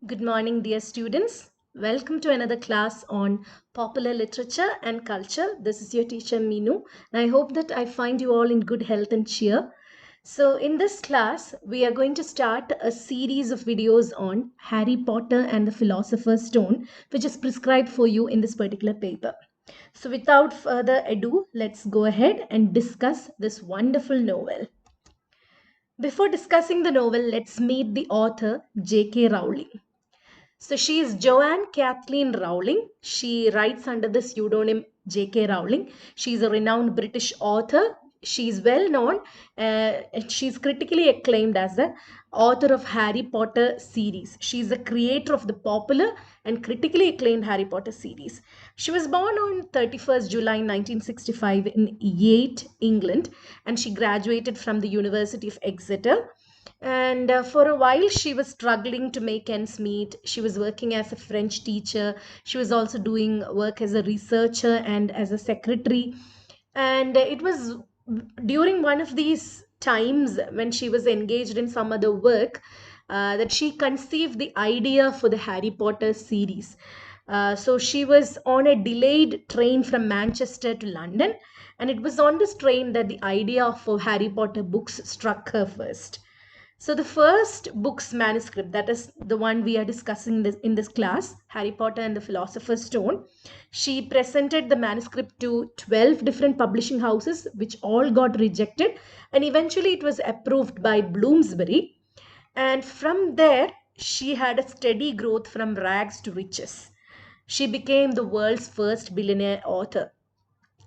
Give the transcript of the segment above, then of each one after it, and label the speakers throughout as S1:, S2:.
S1: Good morning, dear students. Welcome to another class on popular literature and culture. This is your teacher Meenu, and I hope that I find you all in good health and cheer. So, in this class, we are going to start a series of videos on Harry Potter and the Philosopher's Stone, which is prescribed for you in this particular paper. So, without further ado, let's go ahead and discuss this wonderful novel. Before discussing the novel, let's meet the author, J.K. Rowling. So she is Joanne Kathleen Rowling. She writes under the pseudonym J.K. Rowling. She is a renowned British author. She is well known. She is critically acclaimed as the author of Harry Potter series. She is the creator of the popular and critically acclaimed Harry Potter series. She was born on 31st July 1965 in Yate, England, and she graduated from the University of Exeter. And for a while, she was struggling to make ends meet. She was working as a French teacher. She was also doing work as a researcher and as a secretary. And it was during one of these times when she was engaged in some other work that she conceived the idea for the Harry Potter series. So she was on a delayed train from Manchester to London, and it was on this train that the idea for Harry Potter books struck her first. So the first book's manuscript, that is the one we are discussing in this class, Harry Potter and the Philosopher's Stone, she presented the manuscript to 12 different publishing houses, which all got rejected, and eventually it was approved by Bloomsbury. And from there, she had a steady growth from rags to riches. She became the world's first billionaire author.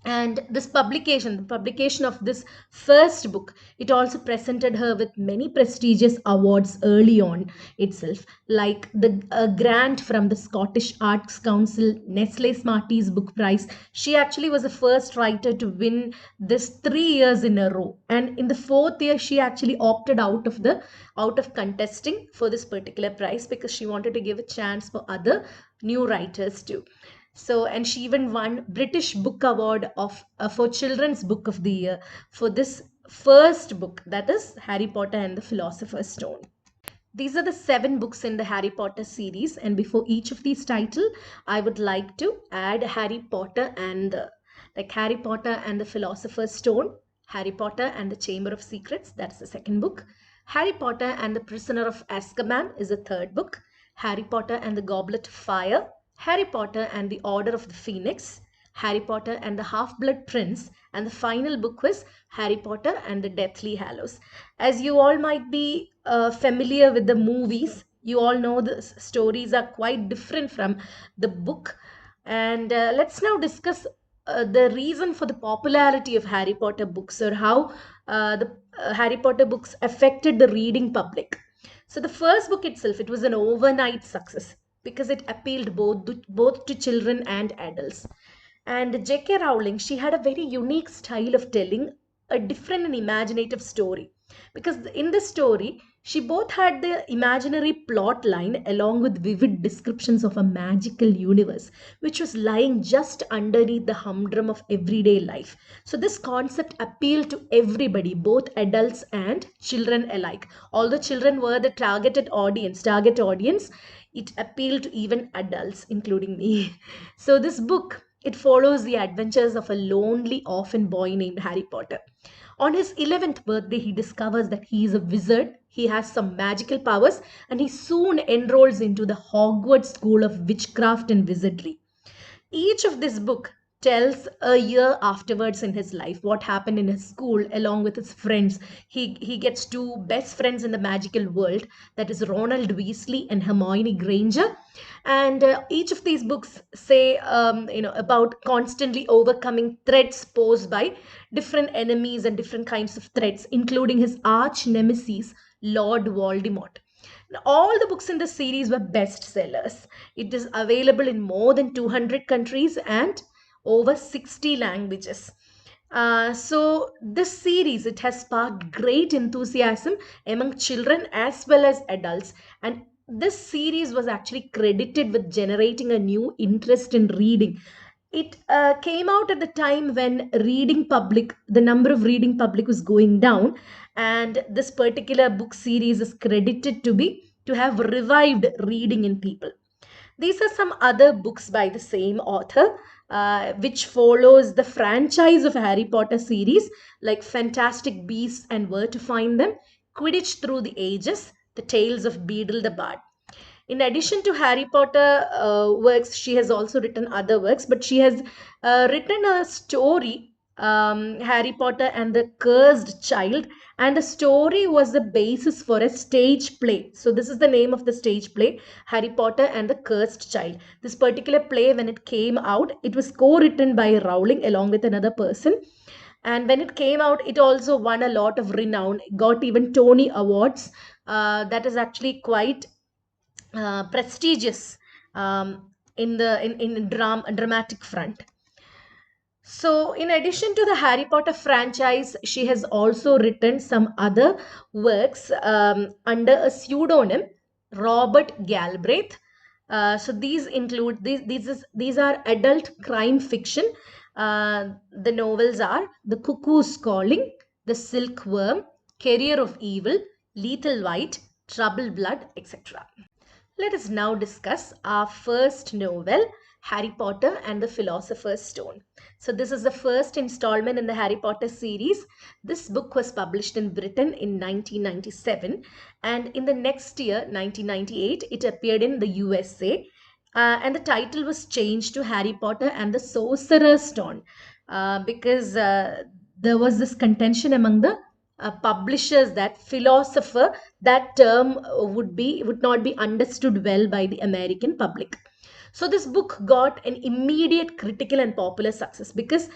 S1: And this publication, the publication of this first book, it also presented her with many prestigious awards early on itself, like the grant from the Scottish Arts Council, Nestle Smarties Book Prize. She actually was the first writer to win this 3 years in a row, and in the fourth year she actually opted out of contesting for this particular prize because she wanted to give a chance for other new writers too. So, and she even won British Book Award of for Children's Book of the Year for this first book, that is Harry Potter and the Philosopher's Stone. These are the 7 books in the Harry Potter series, and before each of these titles, I would like to add Harry Potter and Harry Potter and the Philosopher's Stone, Harry Potter and the Chamber of Secrets, that's the second book. Harry Potter and the Prisoner of Azkaban is the third book. Harry Potter and the Goblet of Fire, Harry Potter and the Order of the Phoenix, Harry Potter and the Half-Blood Prince, and the final book was Harry Potter and the Deathly Hallows. As you all might be familiar with the movies, you all know the stories are quite different from the book. And let's now discuss the reason for the popularity of Harry Potter books, or how the Harry Potter books affected the reading public. So the first book itself, it was an overnight success because it appealed both to children and adults. And J.K. Rowling, she had a very unique style of telling a different and imaginative story. Because in the story, she both had the imaginary plot line along with vivid descriptions of a magical universe, which was lying just underneath the humdrum of everyday life. So, this concept appealed to everybody, both adults and children alike. Although children were the target audience, it appealed to even adults, including me. So, this book, it follows the adventures of a lonely orphan boy named Harry Potter. On his 11th birthday, he discovers that he is a wizard, he has some magical powers, and he soon enrolls into the Hogwarts School of Witchcraft and Wizardry. Each of this book tells a year afterwards in his life what happened in his school along with his friends. He gets two best friends in the magical world, that is Ronald Weasley and Hermione Granger. And each of these books say about constantly overcoming threats posed by different enemies and different kinds of threats, including his arch nemesis Lord Voldemort. All the books in the series were bestsellers. It is available in more than 200 countries and over 60 languages. So this series, it has sparked great enthusiasm among children as well as adults, and this series was actually credited with generating a new interest in reading. It came out at the time when the number of reading public was going down, and this particular book series is credited to be to have revived reading in people. These are some other books by the same author, which follows the franchise of Harry Potter series like Fantastic Beasts and Where to Find Them, Quidditch Through the Ages, The Tales of Beedle the Bard. In addition to Harry Potter works, she has also written other works, but she has written a story, Harry Potter and the Cursed Child, and the story was the basis for a stage play. So this is the name of the stage play, Harry Potter and the Cursed Child. This particular play, when it came out, it was co-written by Rowling along with another person. And when it came out, it also won a lot of renown, got even Tony Awards. That is actually quite prestigious in the dramatic front. So, in addition to the Harry Potter franchise, she has also written some other works under a pseudonym, Robert Galbraith. So these include these are adult crime fiction. The novels are The Cuckoo's Calling, The Silkworm, Career of Evil, Lethal White, Trouble Blood, etc. Let us now discuss our first novel, Harry Potter and the Philosopher's Stone. So, this is the first installment in the Harry Potter series. This book was published in Britain in 1997, and in the next year, 1998, it appeared in the USA. And the title was changed to Harry Potter and the Sorcerer's Stone because there was this contention among the publishers that philosopher, that term would not be understood well by the American public. So this book got an immediate critical and popular success because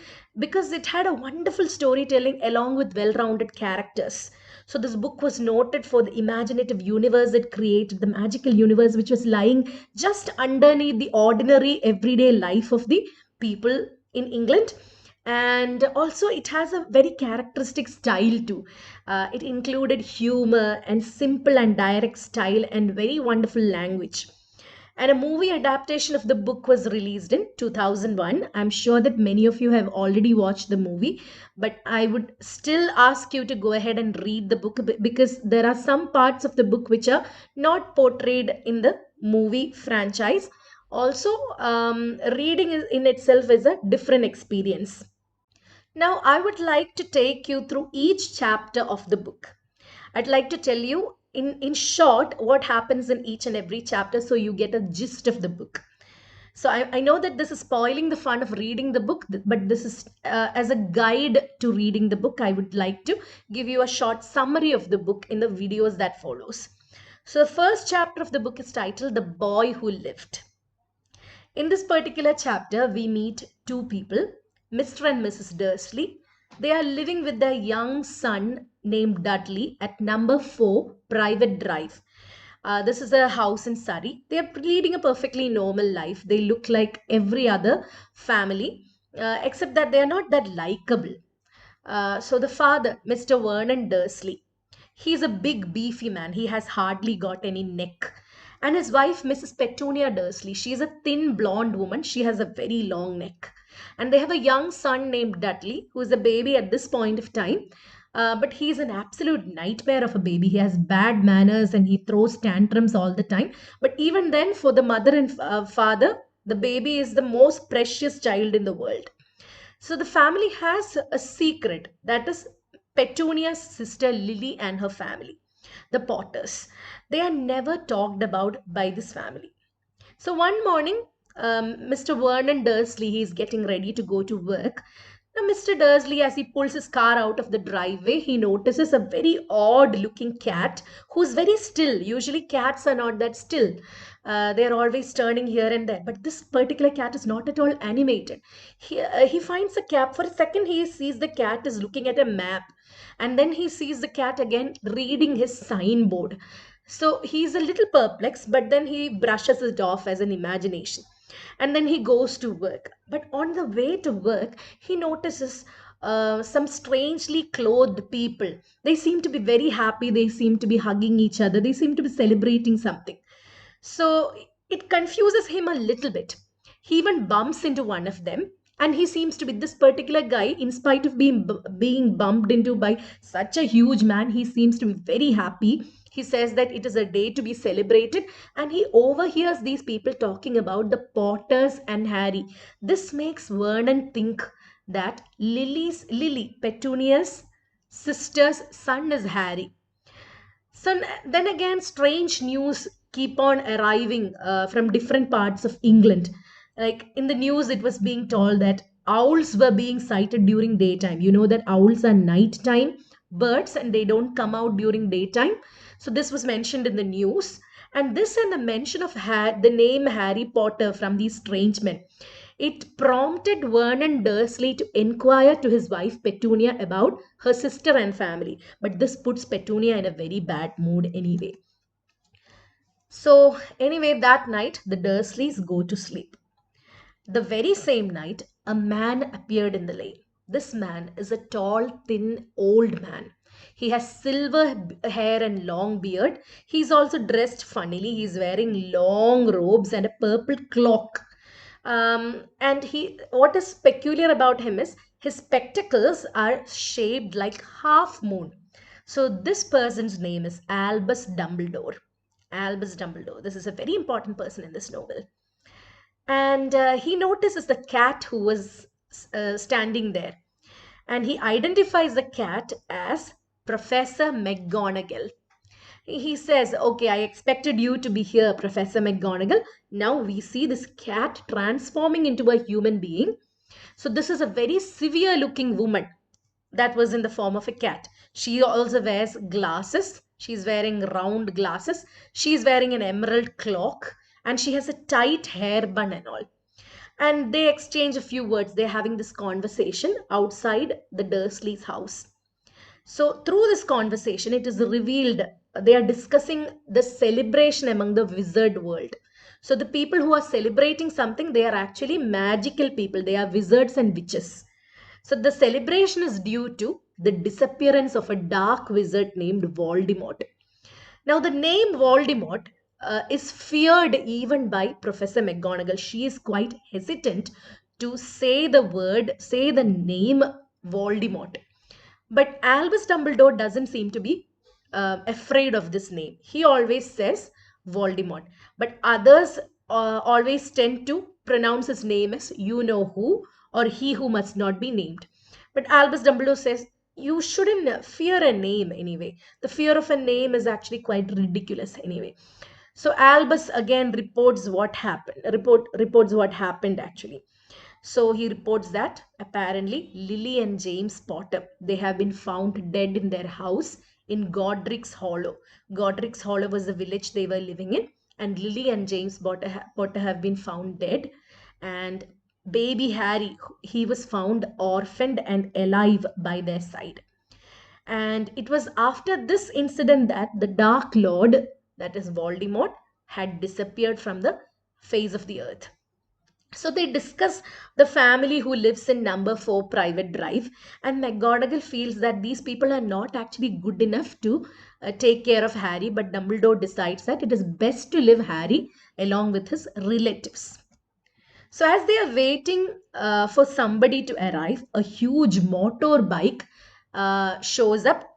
S1: it had a wonderful storytelling along with well-rounded characters. So this book was noted for the imaginative universe it created, the magical universe which was lying just underneath the ordinary everyday life of the people in England. And also it has a very characteristic style too. It included humor and simple and direct style and very wonderful language. And a movie adaptation of the book was released in 2001. I'm sure that many of you have already watched the movie, but I would still ask you to go ahead and read the book because there are some parts of the book which are not portrayed in the movie franchise. Also, reading in itself is a different experience. Now, I would like to take you through each chapter of the book. I'd like to tell you in short what happens in each and every chapter so you get a gist of the book. So I know that this is spoiling the fun of reading the book, but this is as a guide to reading the book. I would like to give you a short summary of the book in the videos that follows. So the first chapter of the book is titled The Boy Who Lived. In this particular chapter, we meet two people, Mr. and Mrs. Dursley. They are living with their young son named Dudley at number 4 Private Drive. This is a house in Surrey. They are leading a perfectly normal life. They look like every other family, except that they are not that likable. So the father, Mr. Vernon Dursley, he's a big beefy man. He has hardly got any neck. And his wife, Mrs. Petunia Dursley, she's a thin blonde woman. She has a very long neck. And they have a young son named Dudley, who is a baby at this point of time. But he's an absolute nightmare of a baby. He has bad manners and he throws tantrums all the time. But even then, for the mother and father, the baby is the most precious child in the world. So the family has a secret, that is Petunia's sister Lily and her family, the Potters. They are never talked about by this family. So one morning, Mr. Vernon Dursley, he is getting ready to go to work. Now, Mr. Dursley, as he pulls his car out of the driveway, he notices a very odd looking cat who's very still. Usually, cats are not that still. They're always turning here and there. But this particular cat is not at all animated. He finds a cat. For a second, he sees the cat is looking at a map. And then he sees the cat again reading his signboard. So he's a little perplexed, but then he brushes it off as an imagination. And then he goes to work. But on the way to work, he notices some strangely clothed people. They seem to be very happy. They seem to be hugging each other. They seem to be celebrating something. So it confuses him a little bit. He even bumps into one of them And he seems to be this particular guy, in spite of being bumped into by such a huge man, he seems to be very happy. He says that it is a day to be celebrated, and he overhears these people talking about the Potters and Harry. This makes Vernon think that Lily, Petunia's sister's son, is Harry. So then again, strange news keep on arriving from different parts of England. Like in the news, it was being told that owls were being sighted during daytime. You know that owls are nighttime birds and they don't come out during daytime. So this was mentioned in the news. And this and the mention of the name Harry Potter from these strange men. It prompted Vernon Dursley to inquire to his wife Petunia about her sister and family. But this puts Petunia in a very bad mood anyway. So, anyway, that night the Dursleys go to sleep. The very same night, a man appeared in the lane. This man is a tall, thin, old man. He has silver hair and long beard. He's also dressed funnily. He's wearing long robes and a purple cloak. And what is peculiar about him is his spectacles are shaped like half moon. So this person's name is Albus Dumbledore. Albus Dumbledore. This is a very important person in this novel. And he notices the cat who was standing there. And he identifies the cat as Professor McGonagall. He says, okay, I expected you to be here, Professor McGonagall. Now we see this cat transforming into a human being. So this is a very severe looking woman that was in the form of a cat. She also wears glasses. She's wearing round glasses. She's wearing an emerald cloak and she has a tight hair bun and all. And they exchange a few words. They're having this conversation outside the Dursleys' house. So, through this conversation, it is revealed they are discussing the celebration among the wizard world. So, the people who are celebrating something, they are actually magical people. They are wizards and witches. So, the celebration is due to the disappearance of a dark wizard named Voldemort. Now, the name Voldemort is feared even by Professor McGonagall. She is quite hesitant to say the name Voldemort. But Albus Dumbledore doesn't seem to be afraid of this name. He always says Voldemort. But others always tend to pronounce his name as you know who or he who must not be named. But Albus Dumbledore says you shouldn't fear a name anyway. The fear of a name is actually quite ridiculous anyway. So Albus again reports what happened actually. So he reports that apparently Lily and James Potter, they have been found dead in their house in Godric's Hollow. Godric's Hollow was the village they were living in, and Lily and James Potter have been found dead. And baby Harry, he was found orphaned and alive by their side. And it was after this incident that the Dark Lord, that is Voldemort, had disappeared from the face of the earth. So they discuss the family who lives in number 4 Private Drive, and McGonagall feels that these people are not actually good enough to take care of Harry, but Dumbledore decides that it is best to leave Harry along with his relatives. So as they are waiting for somebody to arrive, a huge motorbike shows up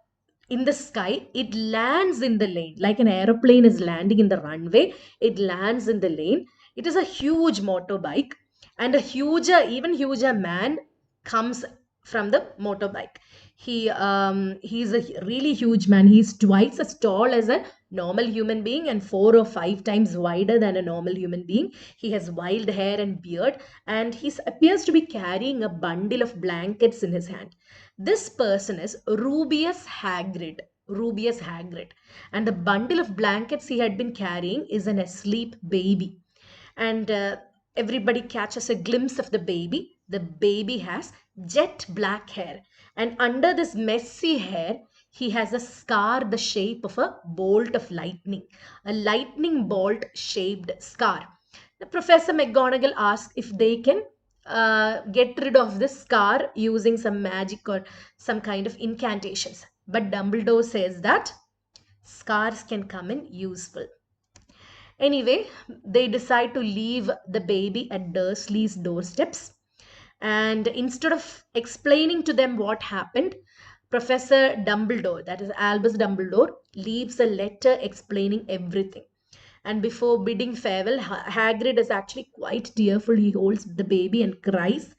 S1: in the sky. It lands in the lane like an aeroplane is landing in the runway. It lands in the lane. It is a huge motorbike, and even huger man comes from the motorbike. He's a really huge man. He's twice as tall as a normal human being and 4 or 5 times wider than a normal human being. He has wild hair and beard, and he appears to be carrying a bundle of blankets in his hand. This person is Rubius Hagrid. Rubius Hagrid. And the bundle of blankets he had been carrying is an asleep baby. And everybody catches a glimpse of the baby. The baby has jet black hair. And under this messy hair, he has a scar the shape of a bolt of lightning. A lightning bolt shaped scar. The Professor McGonagall asks if they can get rid of this scar using some magic or some kind of incantations. But Dumbledore says that scars can come in useful. Anyway, they decide to leave the baby at Dursley's doorsteps. And instead of explaining to them what happened, Professor Dumbledore, that is Albus Dumbledore, leaves a letter explaining everything. And before bidding farewell, Hagrid is actually quite tearful. He holds the baby and cries,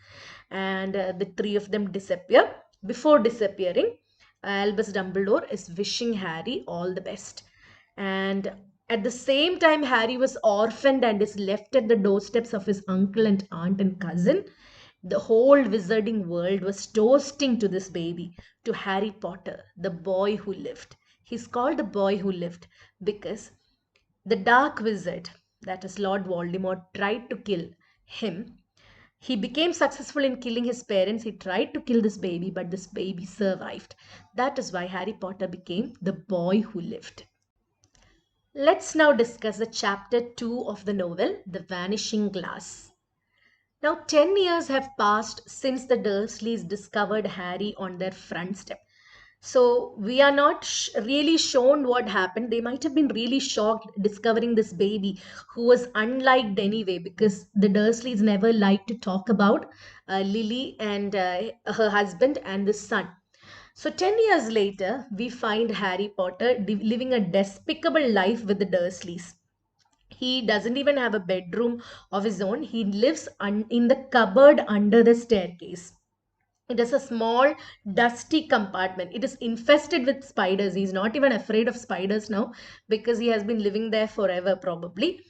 S1: and the three of them disappear. Before disappearing, Albus Dumbledore is wishing Harry all the best. And at the same time, Harry was orphaned and is left at the doorsteps of his uncle and aunt and cousin. The whole wizarding world was toasting to this baby, to Harry Potter, the boy who lived. He's called the boy who lived because the dark wizard, that is Lord Voldemort, tried to kill him. He became successful in killing his parents. He tried to kill this baby, but this baby survived. That is why Harry Potter became the boy who lived. Let's now discuss the chapter 2 of the novel, The Vanishing Glass. Now, 10 years have passed since the Dursleys discovered Harry on their front step. So, we are not really shown what happened. They might have been really shocked discovering this baby who was unliked anyway, because the Dursleys never liked to talk about Lily and her husband and the son. So, 10 years later, we find Harry Potter living a despicable life with the Dursleys. He doesn't even have a bedroom of his own. He lives in the cupboard under the staircase. It is a small, dusty compartment. It is infested with spiders. He's not even afraid of spiders now because he has been living there forever, probably.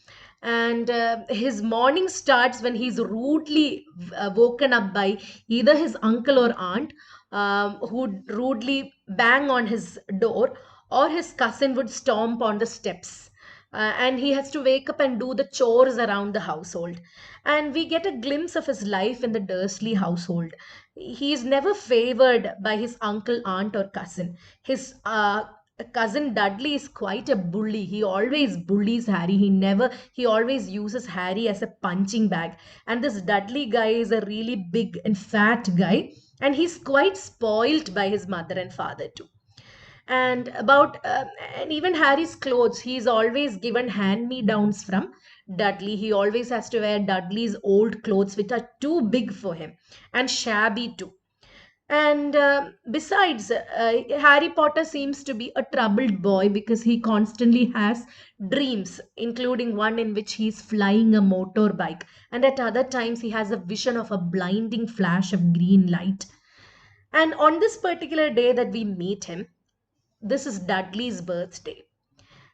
S1: And his morning starts when he's rudely woken up by either his uncle or aunt, who would rudely bang on his door, or his cousin would stomp on the steps. And he has to wake up and do the chores around the household. And we get a glimpse of his life in the Dursley household. He is never favored by his uncle, aunt, or cousin. His cousin Dudley is quite a bully. He always bullies Harry. He always uses Harry as a punching bag. And this Dudley guy is a really big and fat guy. And he's quite spoilt by his mother and father too. And even Harry's clothes, he's always given hand me downs from Dudley. He always has to wear Dudley's old clothes, which are too big for him and shabby too. And besides, Harry Potter seems to be a troubled boy because he constantly has dreams, including one in which he's flying a motorbike, and at other times he has a vision of a blinding flash of green light. And on this particular day that we meet him, this is Dudley's birthday.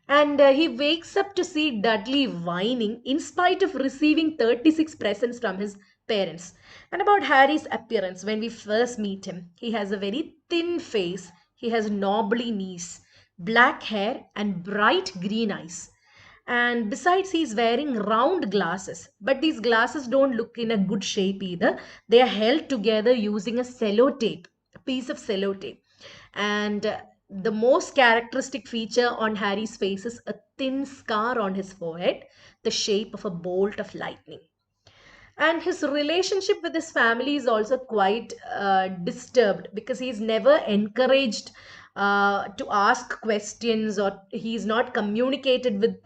S1: And he wakes up to see Dudley whining in spite of receiving 36 presents from his parents. And about Harry's appearance, when we first meet him, he has a very thin face, he has knobbly knees, black hair, and bright green eyes. And besides, he's wearing round glasses, but these glasses don't look in a good shape either. They are held together using a sellotape, a piece of sellotape. And the most characteristic feature on Harry's face is a thin scar on his forehead, the shape of a bolt of lightning. And his relationship with his family is also quite disturbed because he's never encouraged to ask questions, or he's not communicated with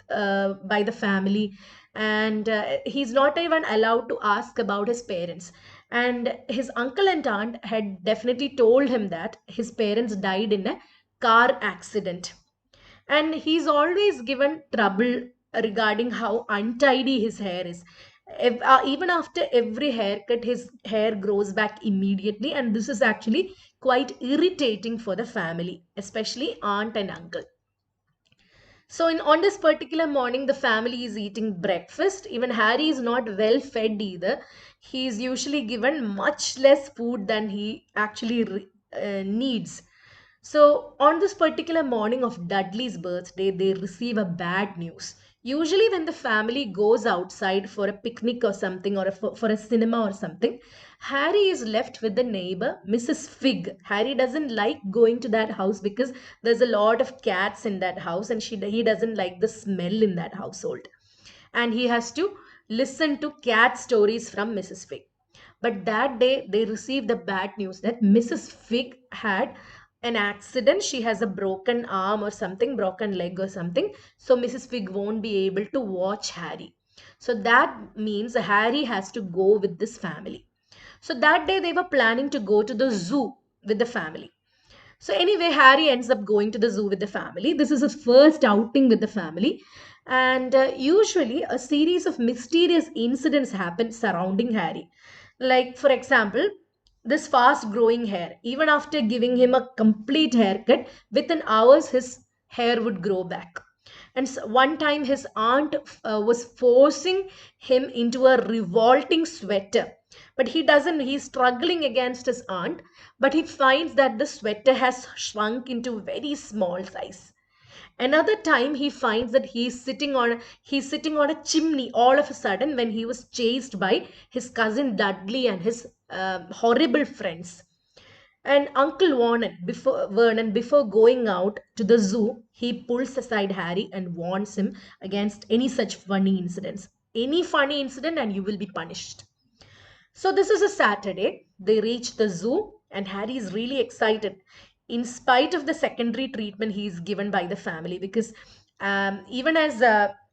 S1: by the family, and he's not even allowed to ask about his parents. And his uncle and aunt had definitely told him that his parents died in a car accident, and he's always given trouble regarding how untidy his hair is. Even after every haircut, his hair grows back immediately, and this is actually quite irritating for the family, especially aunt and uncle. So, on this particular morning, the family is eating breakfast. Even Harry is not well fed either. He is usually given much less food than he actually needs. So, on this particular morning of Dudley's birthday, they receive a bad news. Usually, when the family goes outside for a picnic or something, or for a cinema or something, Harry is left with the neighbor, Mrs. Fig. Harry doesn't like going to that house because there's a lot of cats in that house, and he doesn't like the smell in that household. And he has to listen to cat stories from Mrs. Fig. But that day, they received the bad news that Mrs. Fig had an accident. She has a broken arm or something, broken leg or something. So Mrs. Fig won't be able to watch Harry. So that means Harry has to go with this family. So that day they were planning to go to the zoo with the family. So anyway, Harry ends up going to the zoo with the family. This is his first outing with the family. And usually a series of mysterious incidents happen surrounding Harry. Like, for example, this fast growing hair. Even after giving him a complete haircut, within hours his hair would grow back. And one time his aunt was forcing him into a revolting sweater. But he doesn't, he's struggling against his aunt, but he finds that the sweater has shrunk into very small size. Another time he finds that he's sitting on a chimney all of a sudden when he was chased by his cousin Dudley and his horrible friends. And Uncle Vernon, before going out to the zoo, he pulls aside Harry and warns him against any such funny incidents. Any funny incident, and you will be punished. So this is a Saturday. They reach the zoo, and Harry is really excited, in spite of the secondary treatment he is given by the family. Because even as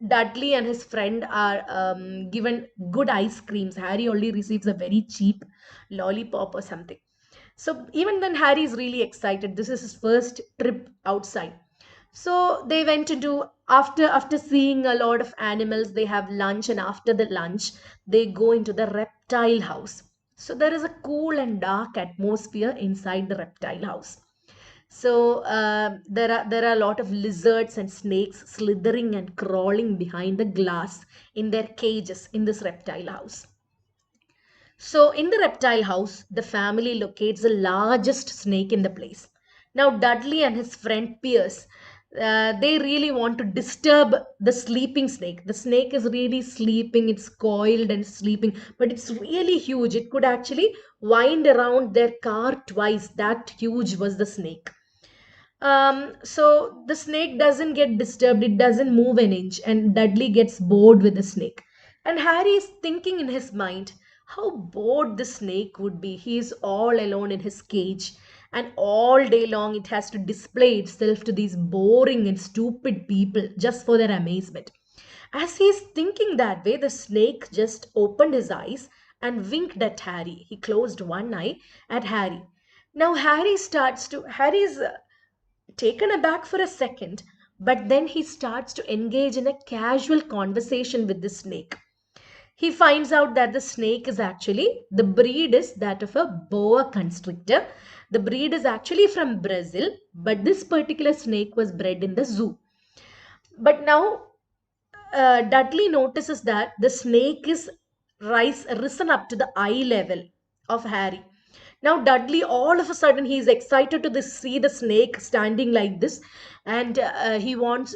S1: Dudley and his friend are given good ice creams, Harry only receives a very cheap lollipop or something. So even then, Harry is really excited. This is his first trip outside. So they went into after seeing a lot of animals, they have lunch, and after the lunch, they go into the reptile house. So there is a cool and dark atmosphere inside the reptile house. So there are a lot of lizards and snakes slithering and crawling behind the glass in their cages in this reptile house. So, in the reptile house, the family locates the largest snake in the place. Now, Dudley and his friend Pierce, they really want to disturb the sleeping snake. The snake is really sleeping, it's coiled and sleeping, but it's really huge. It could actually wind around their car twice. That huge was the snake. So the snake doesn't get disturbed, it doesn't move an inch, and Dudley gets bored with the snake. And Harry is thinking in his mind how bored the snake would be. He is all alone in his cage, and all day long it has to display itself to these boring and stupid people just for their amazement. As he is thinking that way, the snake just opened his eyes and winked at Harry. He closed one eye at Harry. Now Harry's taken aback for a second, but then he starts to engage in a casual conversation with the snake. He finds out that the snake is actually, the breed is that of a boa constrictor. The breed is actually from Brazil, but this particular snake was bred in the zoo. But now Dudley notices that the snake is risen up to the eye level of Harry. Now Dudley, all of a sudden, he is excited to see the snake standing like this, and he wants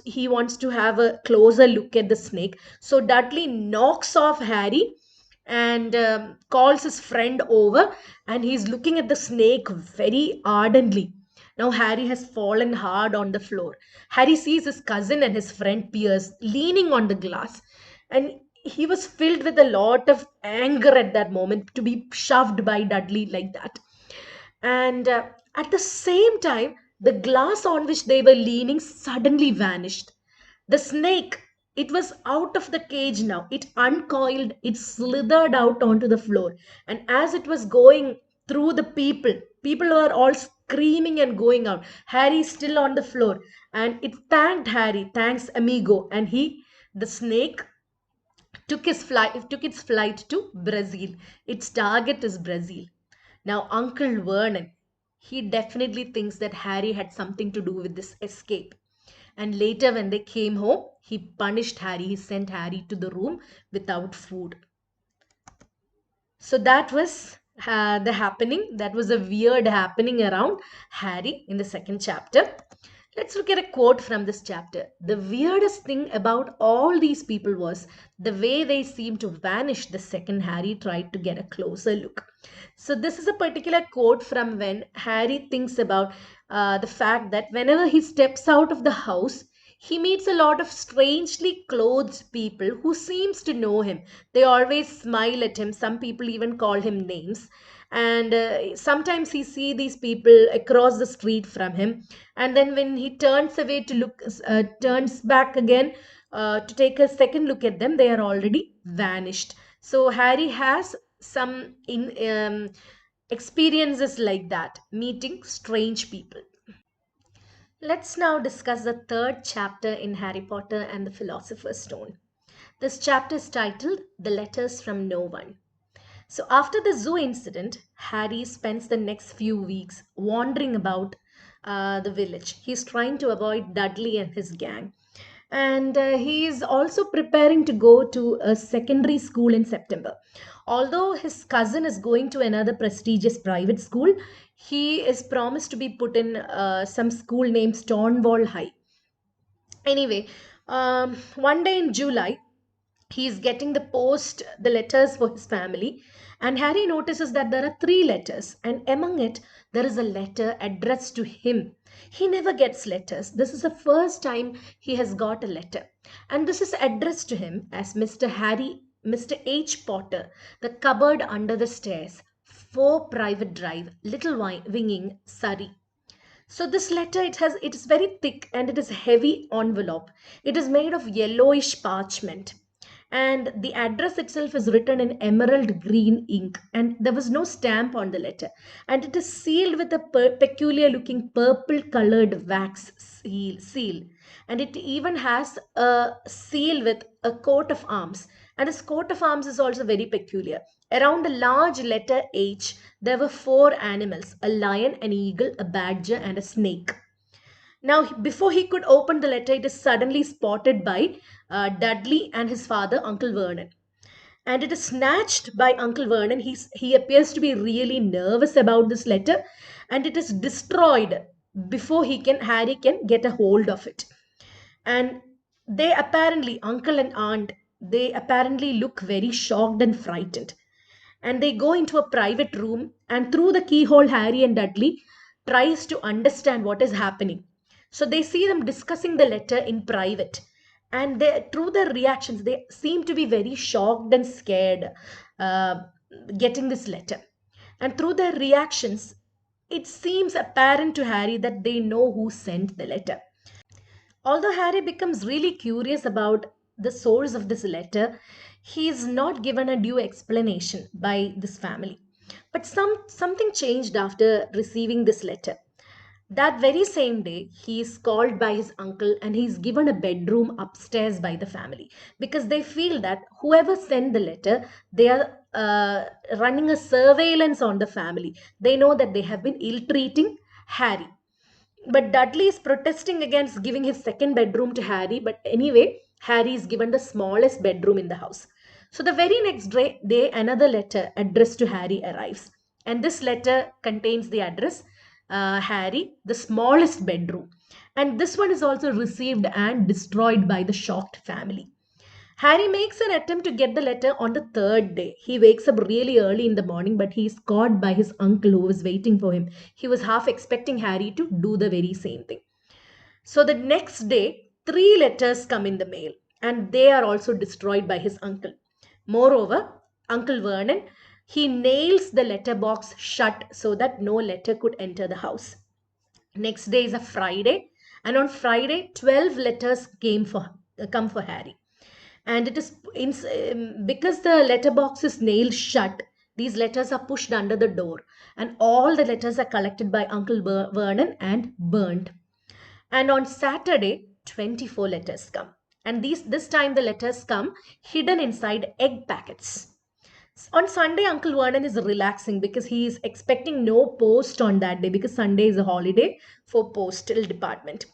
S1: to have a closer look at the snake. So Dudley knocks off Harry and calls his friend over, and he's looking at the snake very ardently. Now Harry has fallen hard on the floor. Harry sees his cousin and his friend Pierce leaning on the glass, and he was filled with a lot of anger at that moment to be shoved by Dudley like that. And at the same time, the glass on which they were leaning suddenly vanished. The snake, it was out of the cage now. It uncoiled, it slithered out onto the floor. And as it was going through the people were all screaming and going out. Harry still on the floor. And it thanked Harry, thanks amigo. And the snake, took its flight to Brazil. Its target is Brazil. Now, Uncle Vernon, he definitely thinks that Harry had something to do with this escape. And later, when they came home, he punished Harry. He sent Harry to the room without food. So that was the happening. That was a weird happening around Harry in the second chapter. Let's look at a quote from this chapter. The weirdest thing about all these people was the way they seemed to vanish the second Harry tried to get a closer look. So, this is a particular quote from when Harry thinks about the fact that whenever he steps out of the house, he meets a lot of strangely clothed people who seems to know him. They always smile at him. Some people even call him names. And sometimes he see these people across the street from him, and then when he turns away to look turns back again to take a second look at them, they are already vanished. So Harry has some experiences like that, meeting strange people. Let's now discuss the third chapter in Harry Potter and the Philosopher's Stone. This chapter is titled The Letters from No One. So, after the zoo incident, Harry spends the next few weeks wandering about the village. He's trying to avoid Dudley and his gang. And he is also preparing to go to a secondary school in September. Although his cousin is going to another prestigious private school, he is promised to be put in some school named Stonewall High. Anyway, one day in July, he is getting the letters for his family, and Harry notices that there are three letters, and among it there is a letter addressed to him. He never gets letters. This is the first time he has got a letter, and this is addressed to him as Mr. H. Potter, the cupboard under the stairs, 4 Private Drive, Little Winging, Surrey. So this letter, it is very thick and it is heavy envelope. It is made of yellowish parchment, and the address itself is written in emerald green ink, and there was no stamp on the letter, and it is sealed with a peculiar looking purple colored wax seal, and it even has a seal with a coat of arms, and this coat of arms is also very peculiar. Around a large letter H there were 4 animals: a lion, an eagle, a badger, and a snake. Now, before he could open the letter, it is suddenly spotted by Dudley and his father, Uncle Vernon. And it is snatched by Uncle Vernon. He appears to be really nervous about this letter, and it is destroyed before Harry can get a hold of it. And they apparently, uncle and aunt, they apparently look very shocked and frightened, and they go into a private room, and through the keyhole Harry and Dudley tries to understand what is happening. So they see them discussing the letter in private, and through their reactions they seem to be very shocked and scared, uh, getting this letter. And through their reactions it seems apparent to Harry that they know who sent the letter. Although Harry becomes really curious about the source of this letter, he is not given a due explanation by this family. But something changed after receiving this letter. That very same day, he is called by his uncle and he is given a bedroom upstairs by the family, because they feel that whoever sent the letter, they are running a surveillance on the family. They know that they have been ill treating Harry. But Dudley is protesting against giving his second bedroom to Harry. But anyway, Harry is given the smallest bedroom in the house. So the very next day, another letter addressed to Harry arrives. And this letter contains the address, Harry, the smallest bedroom. And this one is also received and destroyed by the shocked family. Harry makes an attempt to get the letter on the third day. He wakes up really early in the morning, but he is caught by his uncle who was waiting for him. He was half expecting Harry to do the very same thing. So the next day, 3 letters come in the mail, and they are also destroyed by his uncle. Moreover, Uncle Vernon, he nails the letter box shut so that no letter could enter the house. Next day is a Friday, and on Friday, 12 letters come for Harry. And it is because the letterbox is nailed shut, these letters are pushed under the door, and all the letters are collected by Uncle Vernon and burned. And on Saturday, 24 letters come, and this time the letters come hidden inside egg packets. On Sunday, Uncle Vernon is relaxing because he is expecting no post on that day, because Sunday is a holiday for postal department.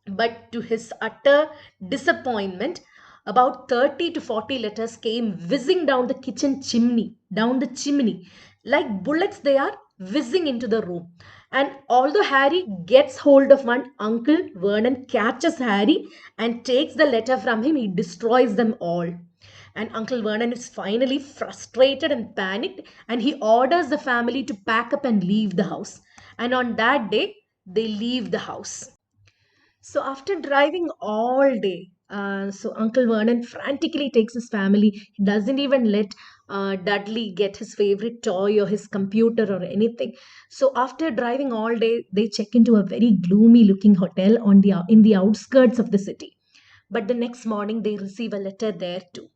S1: But to his utter disappointment, about 30 to 40 letters came whizzing down the kitchen chimney, down the chimney. Like bullets, they are whizzing into the room. And although Harry gets hold of one, Uncle Vernon catches Harry and takes the letter from him. He destroys them all. And Uncle Vernon is finally frustrated and panicked, and he orders the family to pack up and leave the house. And on that day, they leave the house. So after driving all day, so Uncle Vernon frantically takes his family. He doesn't even let Dudley get his favorite toy or his computer or anything. So after driving all day, they check into a very gloomy looking hotel in the outskirts of the city. But the next morning, they receive a letter there too.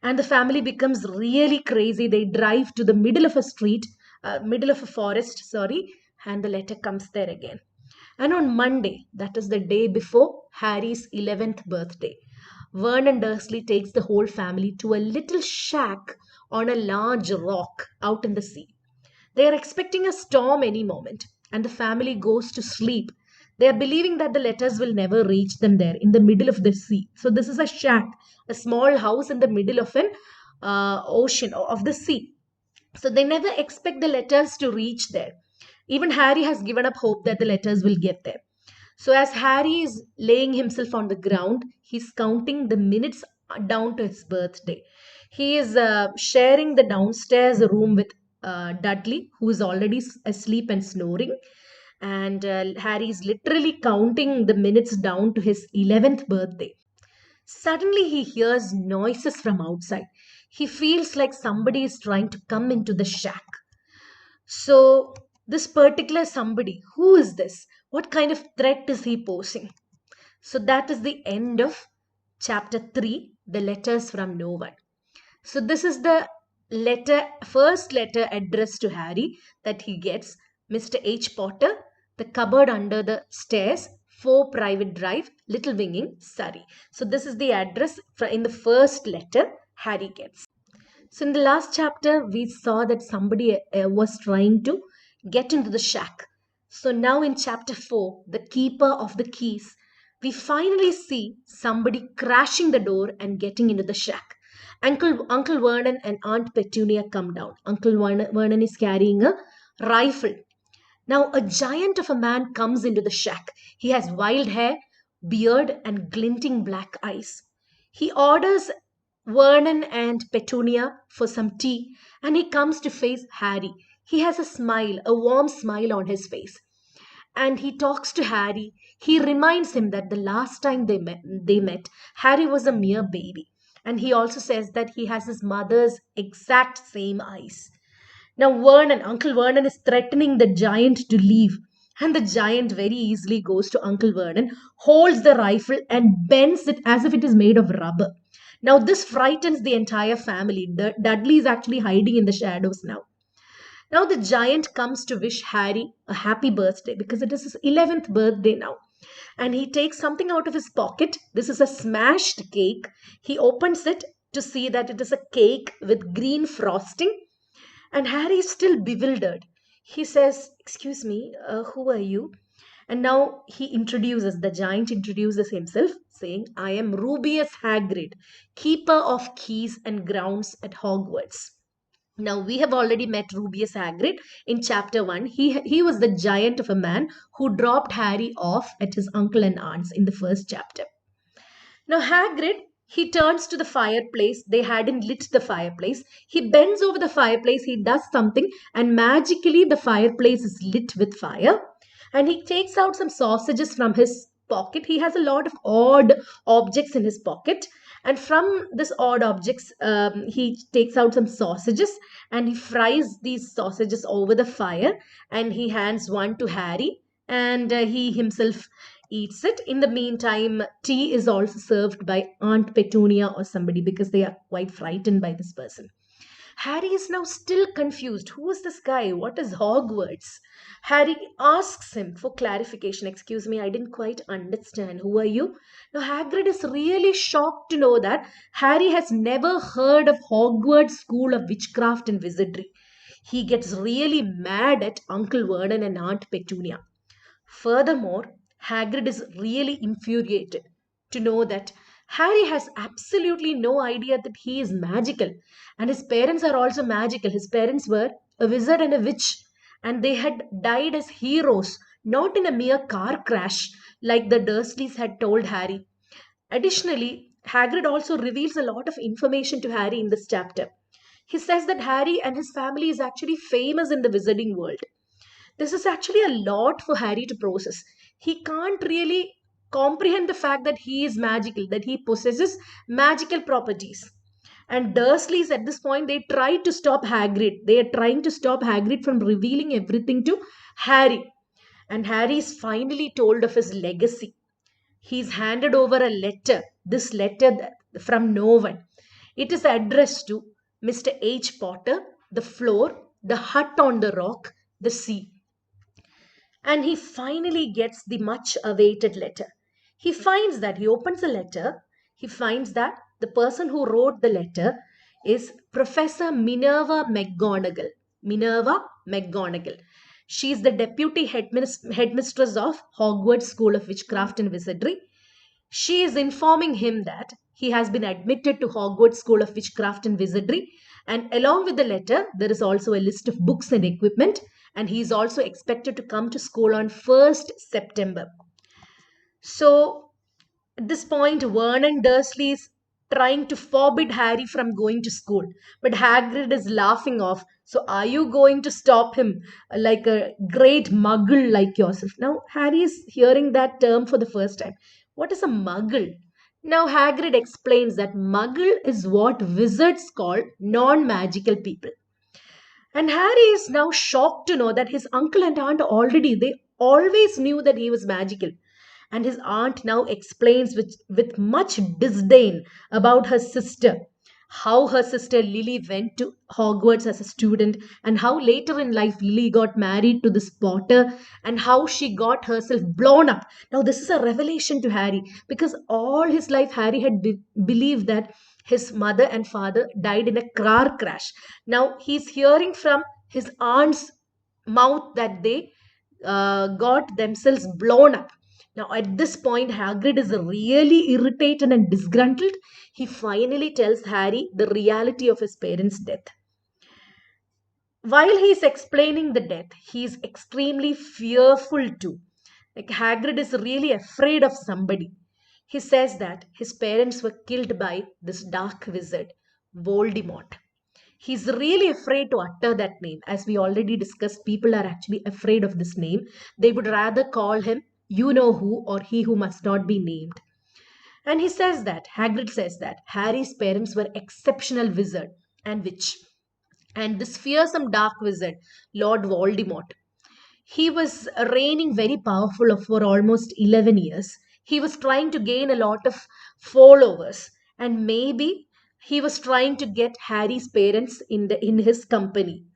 S1: And the family becomes really crazy. They drive to the middle of a street, middle of a forest, sorry, and the letter comes there again. And on Monday, that is the day before Harry's 11th birthday, Vernon Dursley takes the whole family to a little shack on a large rock out in the sea. They are expecting a storm any moment, and the family goes to sleep. They are believing that the letters will never reach them there in the middle of the sea. So, this is a shack, a small house in the middle of an ocean of the sea. So, they never expect the letters to reach there. Even Harry has given up hope that the letters will get there. So, as Harry is laying himself on the ground, he's counting the minutes down to his birthday. He is sharing the downstairs room with Dudley, who is already asleep and snoring. And Harry is literally counting the minutes down to his 11th birthday. Suddenly, he hears noises from outside. He feels like somebody is trying to come into the shack. So, this particular somebody, who is this? What kind of threat is he posing? So, that is the end of chapter 3, The Letters from No One. So, this is the first letter addressed to Harry that he gets. Mr. H. Potter, the cupboard under the stairs, 4 Private Drive, Little Winging, Surrey. So, this is the address in the first letter Harry gets. So, in the last chapter, we saw that somebody was trying to get into the shack. So, now in chapter 4, the keeper of the keys, we finally see somebody crashing the door and getting into the shack. Uncle Vernon and Aunt Petunia come down. Vernon is carrying a rifle. Now, a giant of a man comes into the shack. He has wild hair, beard, and glinting black eyes. He orders Vernon and Petunia for some tea, and he comes to face Harry. He has a smile, a warm smile on his face. And he talks to Harry. He reminds him that the last time they met, Harry was a mere baby. And he also says that he has his mother's exact same eyes. Now, Uncle Vernon is threatening the giant to leave. And the giant very easily goes to Uncle Vernon, holds the rifle, and bends it as if it is made of rubber. Now, this frightens the entire family. Dudley is actually hiding in the shadows now. Now, the giant comes to wish Harry a happy birthday because it is his 11th birthday now. And he takes something out of his pocket. This is a smashed cake. He opens it to see that it is a cake with green frosting. And Harry is still bewildered. He says, "Excuse me, who are you?" And now the giant introduces himself, saying, "I am Rubeus Hagrid, keeper of keys and grounds at Hogwarts." Now, we have already met Rubeus Hagrid in chapter 1. He was the giant of a man who dropped Harry off at his uncle and aunt's in the first chapter. Now, Hagrid, he turns to the fireplace. They hadn't lit the fireplace. He bends over the fireplace. He does something, and magically, the fireplace is lit with fire. And he takes out some sausages from his pocket. He has a lot of odd objects in his pocket. And from this odd objects, he takes out some sausages and he fries these sausages over the fire. And he hands one to Harry, and he himself eats it. In the meantime, tea is also served by Aunt Petunia or somebody because they are quite frightened by this person. Harry is now still confused. Who is this guy? What is Hogwarts? Harry asks him for clarification. "Excuse me, I didn't quite understand. Who are you?" Now, Hagrid is really shocked to know that Harry has never heard of Hogwarts School of Witchcraft and Wizardry. He gets really mad at Uncle Vernon and Aunt Petunia. Furthermore, Hagrid is really infuriated to know that Harry has absolutely no idea that he is magical, and his parents are also magical. His parents were a wizard and a witch, and they had died as heroes, not in a mere car crash like the Dursleys had told Harry. Additionally, Hagrid also reveals a lot of information to Harry in this chapter. He says that Harry and his family is actually famous in the wizarding world. This is actually a lot for Harry to process. He can't really comprehend the fact that he is magical, that he possesses magical properties. And Dursleys at this point, they try to stop Hagrid. They are trying to stop Hagrid from revealing everything to Harry. And Harry is finally told of his legacy. He's handed over a letter, this letter from no one. It is addressed to Mr. H. Potter, the floor, the hut on the rock, the sea. And he finally gets the much awaited letter. He opens the letter, he finds that the person who wrote the letter is Professor Minerva McGonagall. Minerva McGonagall. She is the deputy headmistress of Hogwarts School of Witchcraft and Wizardry. She is informing him that he has been admitted to Hogwarts School of Witchcraft and Wizardry, and along with the letter, there is also a list of books and equipment, and he is also expected to come to school on 1st September. So, at this point, Vernon Dursley is trying to forbid Harry from going to school, but Hagrid is laughing off. So, are you going to stop him like a great muggle like yourself? Now, Harry is hearing that term for the first time. What is a muggle? Now, Hagrid explains that muggle is what wizards call non magical people. And Harry is now shocked to know that his uncle and aunt they always knew that he was magical. And his aunt now explains with much disdain about her sister, how her sister Lily went to Hogwarts as a student, and how later in life Lily got married to this Potter, and how she got herself blown up. Now, this is a revelation to Harry because all his life Harry had believed that his mother and father died in a car crash. Now, he's hearing from his aunt's mouth that they got themselves blown up. Now, at this point, Hagrid is really irritated and disgruntled. He finally tells Harry the reality of his parents' death. While he is explaining the death, he is extremely fearful too. Like Hagrid is really afraid of somebody. He says that his parents were killed by this dark wizard, Voldemort. He's really afraid to utter that name. As we already discussed, people are actually afraid of this name. They would rather call him you know who or he who must not be named. And Hagrid says that Harry's parents were exceptional wizard and witch. And this fearsome dark wizard, Lord Voldemort, he was reigning very powerful for almost 11 years. He was trying to gain a lot of followers, and maybe he was trying to get Harry's parents in his company.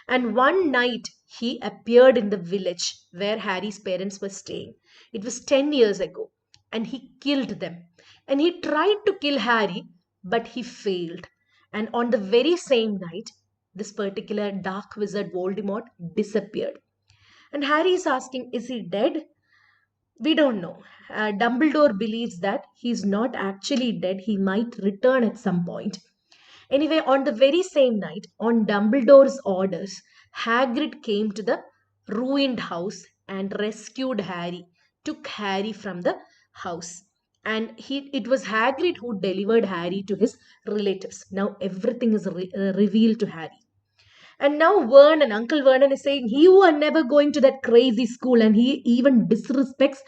S1: And one night he appeared in the village where Harry's parents were staying. It was 10 years ago, and he killed them. And he tried to kill Harry, but he failed. And on the very same night, this particular dark wizard Voldemort disappeared. And Harry is asking, is he dead? We don't know. Dumbledore believes that he's not actually dead. He might return at some point. Anyway, on the very same night, on Dumbledore's orders, Hagrid came to the ruined house and rescued Harry, took Harry from the house. And it was Hagrid who delivered Harry to his relatives. Now everything is revealed to Harry. And now Uncle Vernon is saying you are never going to that crazy school, and he even disrespects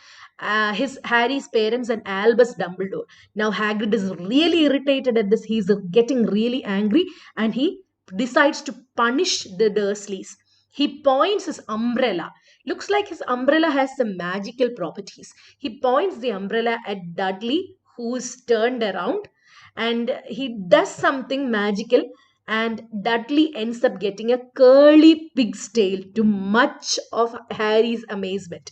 S1: his Harry's parents and Albus Dumbledore. Now Hagrid is really irritated at this. He's getting really angry, and he decides to punish the Dursleys. He points his umbrella. Looks like his umbrella has some magical properties. He points the umbrella at Dudley, who is turned around, and he does something magical, and Dudley ends up getting a curly pig's tail to much of Harry's amazement.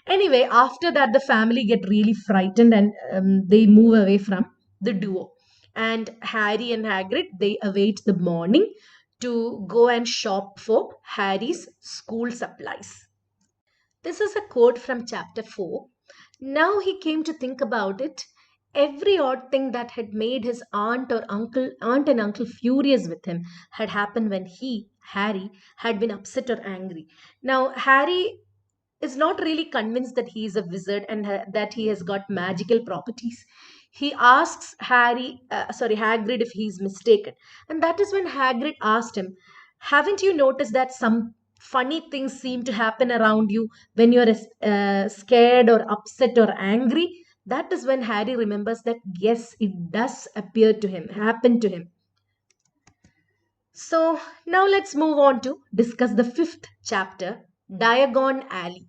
S1: Anyway, after that, the family get really frightened, and they move away from the duo. And Harry and Hagrid, they await the morning to go and shop for Harry's school supplies. This is a quote from chapter 4. Now he came to think about it. Every odd thing that had made his aunt and uncle furious with him had happened when he, Harry, had been upset or angry. Now, Harry is not really convinced that he is a wizard and that he has got magical properties. He asks Hagrid if he's mistaken. And that is when Hagrid asked him, haven't you noticed that some funny things seem to happen around you when you're scared or upset or angry? That is when Harry remembers that yes, it does happen to him. So now let's move on to discuss the 5th chapter, Diagon Alley.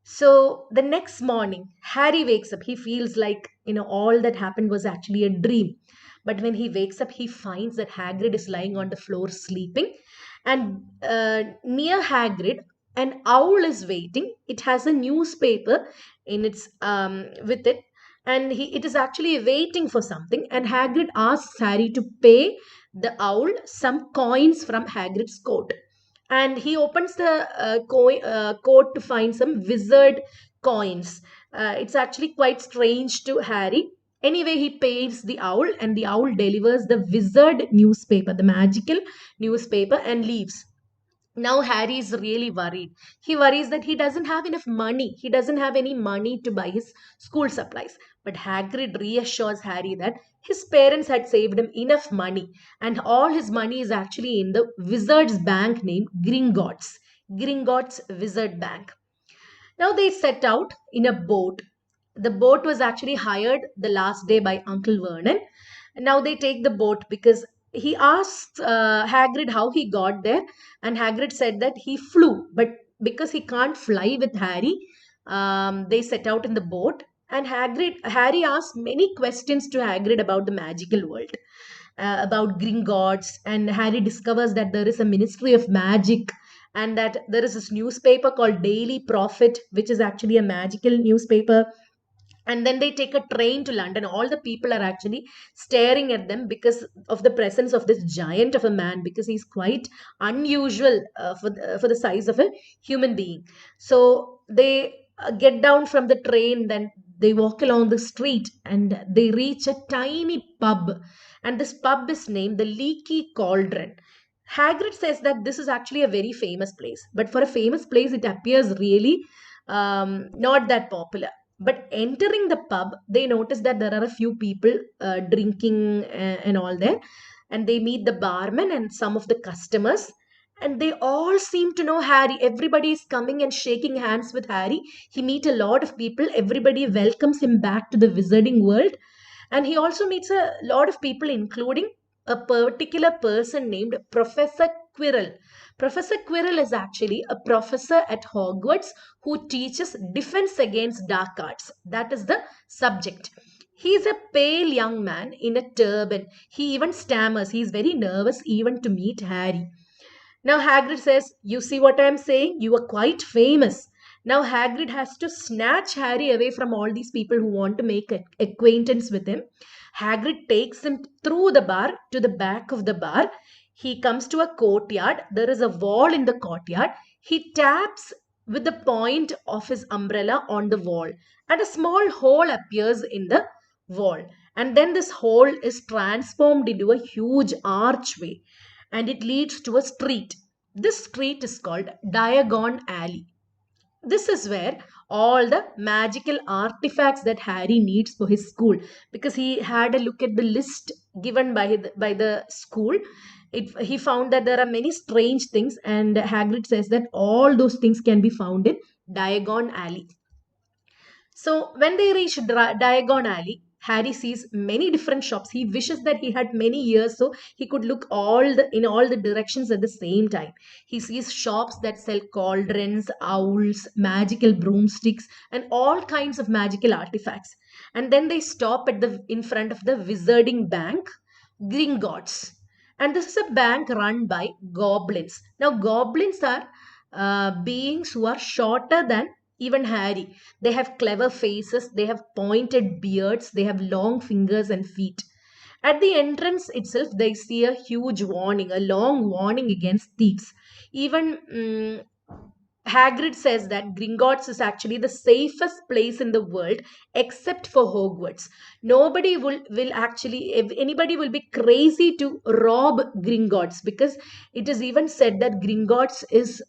S1: So the next morning, Harry wakes up. He feels like, all that happened was actually a dream. But when he wakes up, he finds that Hagrid is lying on the floor sleeping. And near Hagrid, an owl is waiting. It has a newspaper in its with it, and it is actually waiting for something. And Hagrid asks Harry to pay the owl some coins from Hagrid's coat, and he opens the coat to find some wizard coins. It's actually quite strange to Harry. Anyway, he pays the owl, and the owl delivers the wizard newspaper, the magical newspaper, and leaves. Now Harry is really worried. He worries that he doesn't have enough money. He doesn't have any money to buy his school supplies. But Hagrid reassures Harry that his parents had saved him enough money, and all his money is actually in the wizard's bank named Gringotts. Gringotts Wizard Bank. Now they set out in a boat. The boat was actually hired the last day by Uncle Vernon. Now they take the boat because he asked Hagrid how he got there, and Hagrid said that he flew, but because he can't fly with Harry, they set out in the boat. And Harry asked many questions to Hagrid about the magical world, about Gringotts, and Harry discovers that there is a Ministry of Magic, and that there is this newspaper called Daily Prophet, which is actually a magical newspaper. And then they take a train to London. All the people are actually staring at them because of the presence of this giant of a man, because he's quite unusual for the size of a human being. So they get down from the train, then they walk along the street, and they reach a tiny pub, and this pub is named the Leaky Cauldron. Hagrid says that this is actually a very famous place, but for a famous place, it appears really not that popular. But entering the pub, they notice that there are a few people drinking and all there, and they meet the barman and some of the customers, and they all seem to know Harry. Everybody is coming and shaking hands with Harry. He meets a lot of people. Everybody welcomes him back to the wizarding world, and he also meets a lot of people, including a particular person named Professor Quirrell. Professor Quirrell is actually a professor at Hogwarts who teaches defense against dark arts. That is the subject. He is a pale young man in a turban. He even stammers. He is very nervous even to meet Harry. Now Hagrid says, "You see what I am saying? You are quite famous." Now Hagrid has to snatch Harry away from all these people who want to make acquaintance with him. Hagrid takes him through the bar to the back of the bar. He comes to a courtyard. There is a wall in the courtyard. He taps with the point of his umbrella on the wall, and a small hole appears in the wall. And then this hole is transformed into a huge archway, and it leads to a street. This street is called Diagon Alley. This is where all the magical artifacts that Harry needs for his school, because he had a look at the list given by the school. He found that there are many strange things, and Hagrid says that all those things can be found in Diagon Alley. So when they reach Diagon Alley, Harry sees many different shops. He wishes that he had many ears so he could look in all the directions at the same time. He sees shops that sell cauldrons, owls, magical broomsticks, and all kinds of magical artifacts. And then they stop in front of the Wizarding Bank, Gringotts. And this is a bank run by goblins. Now, goblins are beings who are shorter than even Harry. They have clever faces, they have pointed beards, they have long fingers and feet. At the entrance itself, they see a huge warning, a long warning against thieves. Even Hagrid says that Gringotts is actually the safest place in the world except for Hogwarts. Nobody will actually, if anybody will be crazy to rob Gringotts, because it is even said that Gringotts is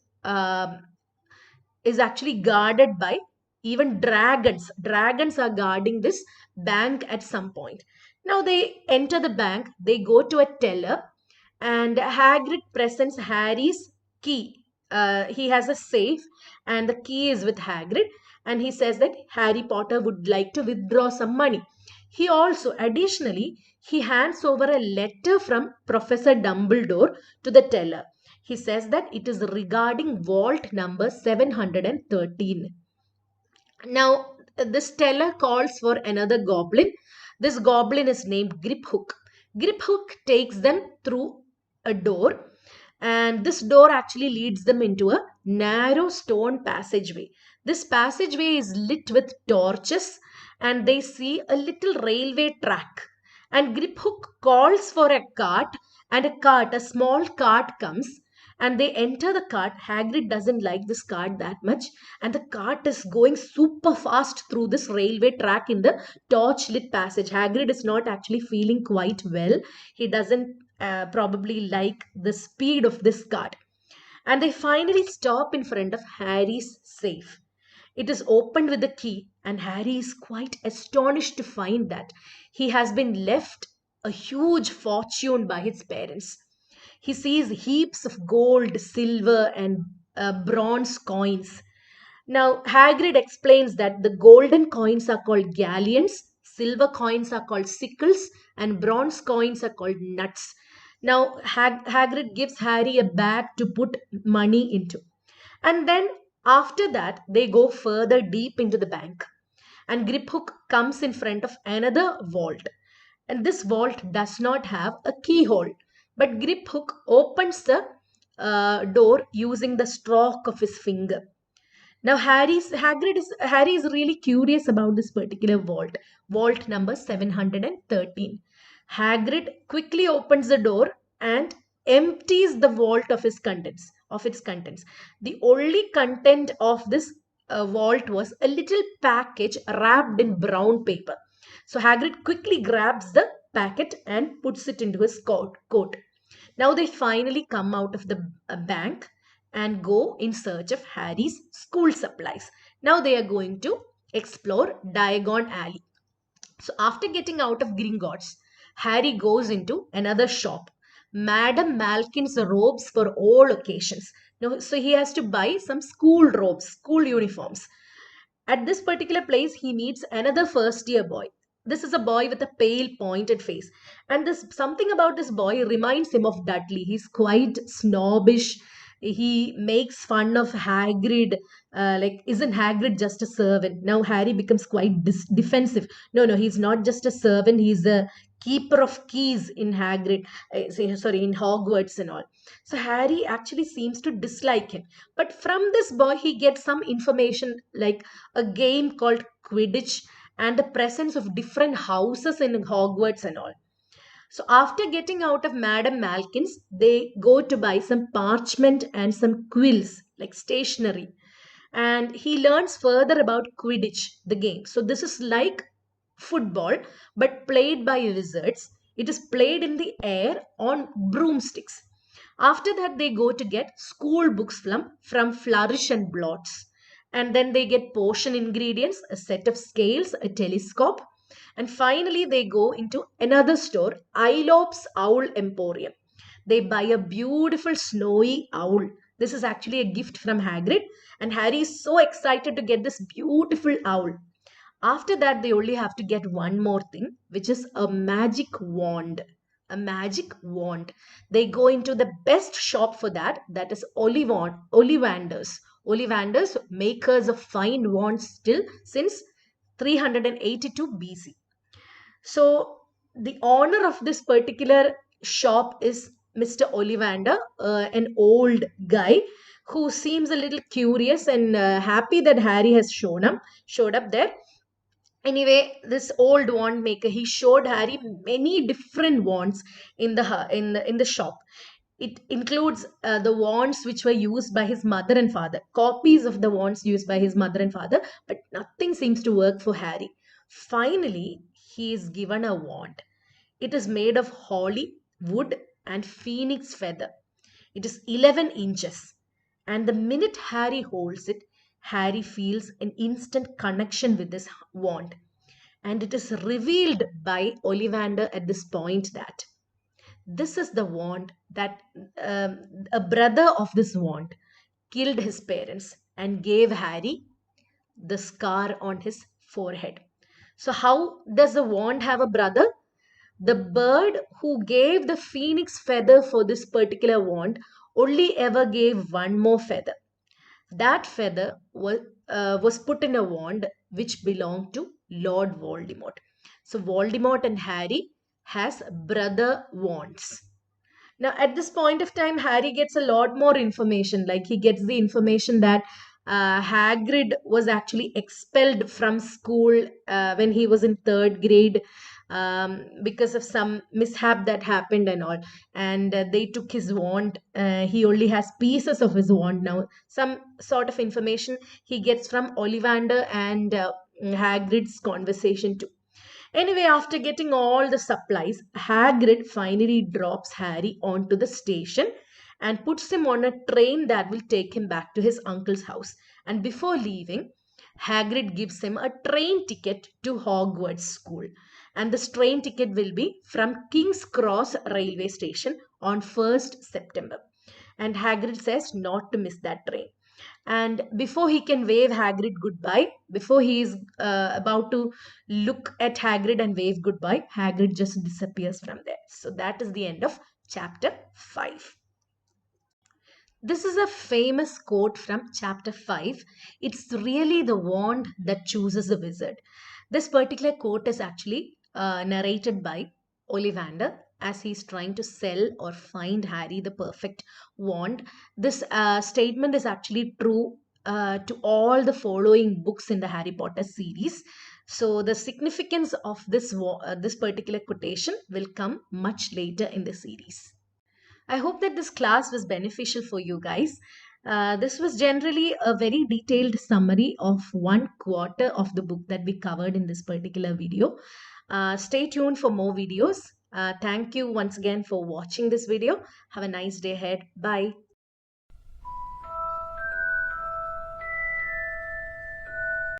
S1: actually guarded by even dragons. Dragons are guarding this bank at some point. Now they enter the bank, they go to a teller, and Hagrid presents Harry's key. He has a safe, and the key is with Hagrid, and he says that Harry Potter would like to withdraw some money. He also, additionally, he hands over a letter from Professor Dumbledore to the teller. He says that it is regarding vault number 713. Now, this teller calls for another goblin. This goblin is named Griphook. Griphook takes them through a door, and this door actually leads them into a narrow stone passageway. This passageway is lit with torches, and they see a little railway track. And Griphook calls for a cart, and a small cart comes, and they enter the cart. Hagrid doesn't like this cart that much, and the cart is going super fast through this railway track in the torch lit passage. Hagrid is not actually feeling quite well. He doesn't probably like the speed of this cart. And they finally stop in front of Harry's safe. It is opened with a key, and Harry is quite astonished to find that he has been left a huge fortune by his parents. He sees heaps of gold, silver, and bronze coins. Now, Hagrid explains that the golden coins are called galleons, silver coins are called sickles, and bronze coins are called nuts. Now, Hagrid gives Harry a bag to put money into. And then, after that, they go further deep into the bank. And Griphook comes in front of another vault. And this vault does not have a keyhole. But Griphook opens the door using the stroke of his finger. Now Harry is really curious about this particular vault, vault number 713. Hagrid quickly opens the door and empties the vault of its contents. The only content of this vault was a little package wrapped in brown paper. So Hagrid quickly grabs the packet and puts it into his coat. Now they finally come out of the bank and go in search of Harry's school supplies. Now they are going to explore Diagon Alley. So after getting out of Gringotts, Harry goes into another shop. Madame Malkin's robes for all occasions. Now, so he has to buy some school robes, school uniforms. At this particular place, he meets another first year boy. This is a boy with a pale, pointed face. And this something about this boy reminds him of Dudley. He's quite snobbish. He makes fun of Hagrid. Like, isn't Hagrid just a servant? Now Harry becomes quite defensive. No, no, he's not just a servant. He's a keeper of keys in Hagrid. Sorry, in Hogwarts and all. So Harry actually seems to dislike him. But from this boy, he gets some information like a game called Quidditch and the presence of different houses in Hogwarts and all. So after getting out of Madame Malkin's, they go to buy some parchment and some quills, like stationery. And he learns further about Quidditch, the game. So this is like football, but played by wizards. It is played in the air on broomsticks. After that, they go to get school books from Flourish and Blots. And then they get potion ingredients, a set of scales, a telescope. And finally, they go into another store, Ilope's Owl Emporium. They buy a beautiful snowy owl. This is actually a gift from Hagrid. And Harry is so excited to get this beautiful owl. After that, they only have to get one more thing, which is a magic wand. A magic wand. They go into the best shop for that, that is Ollivanders. Ollivanders, makers of fine wands still since 382 BC. So, the owner of this particular shop is Mr. Ollivander, an old guy who seems a little curious and happy that Harry has showed up there. Anyway, this old wand maker, he showed Harry many different wands in the shop. It includes the wands which were used by his mother and father, copies of the wands used by his mother and father, but nothing seems to work for Harry. Finally, he is given a wand. It is made of holly, wood, and phoenix feather. It is 11 inches. And the minute Harry holds it, Harry feels an instant connection with this wand. And it is revealed by Ollivander at this point that this is the wand that a brother of this wand killed his parents and gave Harry the scar on his forehead. So, how does the wand have a brother? The bird who gave the phoenix feather for this particular wand only ever gave one more feather. That feather was put in a wand which belonged to Lord Voldemort. So Voldemort and Harry has brother wands. Now, at this point of time, Harry gets a lot more information. Like he gets the information that Hagrid was actually expelled from school when he was in third grade because of some mishap that happened and all. And they took his wand. He only has pieces of his wand now. Some sort of information he gets from Ollivander and Hagrid's conversation too. Anyway, after getting all the supplies, Hagrid finally drops Harry onto the station and puts him on a train that will take him back to his uncle's house. And before leaving, Hagrid gives him a train ticket to Hogwarts School. And this train ticket will be from King's Cross railway station on 1st September. And Hagrid says not to miss that train. And before he can wave Hagrid goodbye, before he is about to look at Hagrid and wave goodbye, Hagrid just disappears from there. So that is the end of chapter 5. This is a famous quote from chapter 5. It's really the wand that chooses a wizard. This particular quote is actually narrated by Ollivander as he's trying to sell or find Harry the perfect wand. This statement is actually true to all the following books in the Harry Potter series. So the significance of this particular quotation will come much later in the series. I hope that this class was beneficial for you guys. This was generally a very detailed summary of 1/4 of the book that we covered in this particular video. Stay tuned for more videos. Thank you once again for watching this video. Have a nice day ahead. Bye.